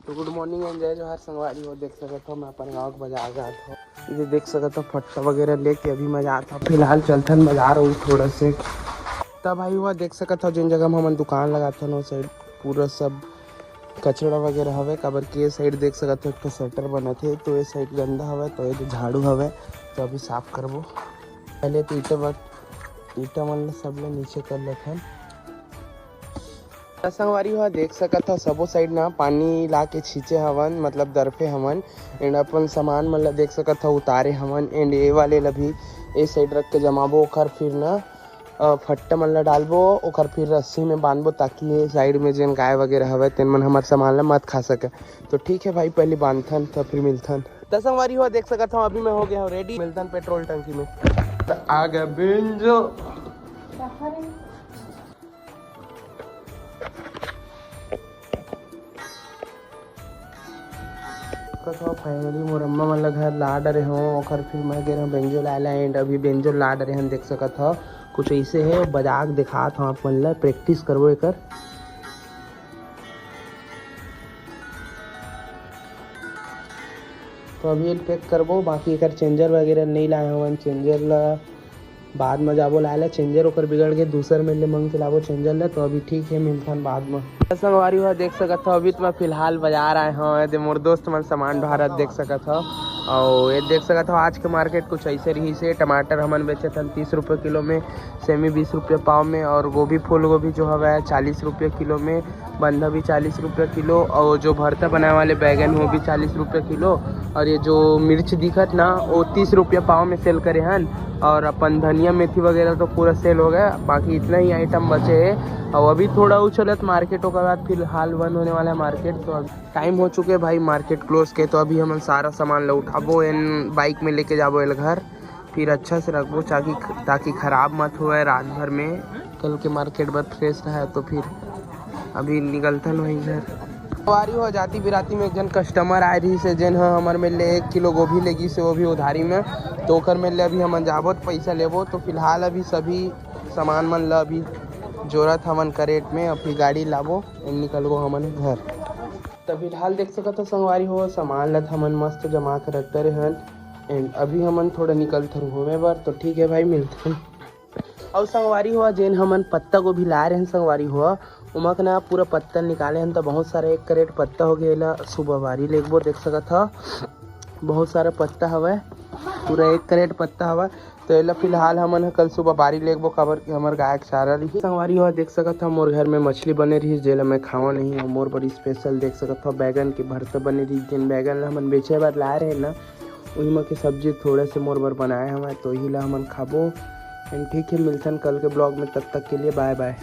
तो good morning and जय जोहार संगवारी हो। देख सकते हो मैं अपन गाँव के बाजार गया था, ये देख सकते हो फट्टा वगैरह लेके अभी मैं जाता हूँ। फिलहाल चलते हैं बाजार हूँ थोड़ा से। तब भाई हुआ देख सकते हो जिन जगह में हम दुकान लगाते ना साइड पूरा सब कचरा वगैरह हवे। काबर के साइड देख सकते हो एक शटर बना थे, तो ये साइड गंदा हवे, तो ये झाड़ू हवे, तो अभी साफ करबो। पहले तो ईटा मन सब ले नीचे कर लेते हैं। संगवारी हुआ देख सकत हो सबो साइड ना पानी ला के छींचे हवन, मतलब दरफे हवन। एंड अपन सामान मतलब देख सकत हो उतारे हवन। एंड ये वाले ला भी ए साइड रख के जमाबो, ओकर फिर ना फट्टा मन ला डालबो, ओकर फिर रस्सी में बांधबो ताकि ये साइड में जेन गाय वगैरह हवे तेन मन हमार सामान ला मत खा सके। तो ठीक है भाई, पहले बांधथन तो फिर मिलथन। तो संगवारी हुआ देख सकत हो अभी मैं हो गया हूँ रेडी, मिलथन पेट्रोल टंकी में। तो आगे बिंजो फाइनली मोर अम्मा मन ला घर ला डरे हो, और फिर मैं गए हूँ बेंजो लाला। एंड अभी बेंजो ला डरे हैं देख सकत हो कुछ ऐसे है बजाक दिखात हूँ आप मन ला, प्रैक्टिस करबो एकर। तो अभी पैक करबो, बाकी एकर चेंजर वगैरह नहीं लाए हवन। चेंजर ला बाद में जाबो लाए, चेंजर ओकर बिगड़ के दूसर में ले मंग के लाबो चेंजर ला। तो अभी ठीक है मिलथन बाद में। संगवारी हुआ देख सकत हो अभी तो मैं फिलहाल बाजार आए हूँ, मोर दोस्त मन सामान ढारत देख सकत हो। और ये देख सकत हो आज के मार्केट कुछ ऐसे रही से। टमाटर हमन बेचे थे 30 रुपये किलो में, सेमी 20 रुपये पाव में, और गोभी फूल गोभी जो हवा 40 रुपये किलो में, बंधा भी 40 रुपये किलो, और जो भरता बनाने वाले बैगन वो भी 40 रुपये किलो, और ये जो मिर्च दिखत ना वो 30 रुपये पाव में सेल करे हन। और अपन धनिया मेथी वगैरह तो पूरा सेल हो गया, बाकी इतना ही आइटम बचे है। और अभी थोड़ा उछलत मार्केटों का बाद फिलहाल बंद होने वाला है मार्केट। तो अब टाइम हो चुके भाई मार्केट क्लोज के। तो अभी हम सारा सामान ला उठाबो, इन बाइक में लेके जाबो एल घर, फिर अच्छा से रखबो ताकि खराब मत हो रात भर में। कल के मार्केट बहुत फ्रेश रहा है। तो फिर अभी निकलतन वहीं घर। सवारी हो जाती बिराती में एक जन कस्टमर आए रही से जेन हमारे में ले 1 किलो गोभी लेगी से, वो भी उधारी में। तो ओकर में ले अभी हम जाबो तो पैसा लेबो। तो फिलहाल अभी सभी सामान मन ला अभी जोरत हमन करेट में, अभी गाड़ी लाबो निकलबो हमन घर। तो फिलहाल देख सकत हो संगवारी हो सामान ला हमन मस्त जमा कर रख रहे हन। एंड अभी हमन थोड़ा निकलथन घूमे बर। तो ठीक है भाई मिलते हैं। और संगवारी हुआ जेन हमन पत्ता गोभी लाए रहे संगवारी हुआ उमक ना पूरा पत्ता निकाले हैं। तो बहुत सारा 1 करेट पत्ता हो गया सुबह बारी लेगबो देख सकत हो, बहुत सारा पत्ता हवा, पूरा 1 करेट पत्ता हवा। तो एला फिलहाल हमन कल सुबह बारी लेगबो, काबर कि हमर गाय के चारा रही। संगवारी हुआ देख सकत हो मोर घर में मछली बने रही जेला मैं खावा नहीं, और मोर बड़ी स्पेशल देख सकत हो बैगन के भरता बने रही। जेन बैगन ला हमन बेचे बार लाए रहे ना वही में के सब्जी थोड़े से मोर बर बनाए हमें, तो यही ला हमन खाबो। एंड ठीक है मिलथन कल के ब्लॉग में, तब तक के लिए बाय बाय।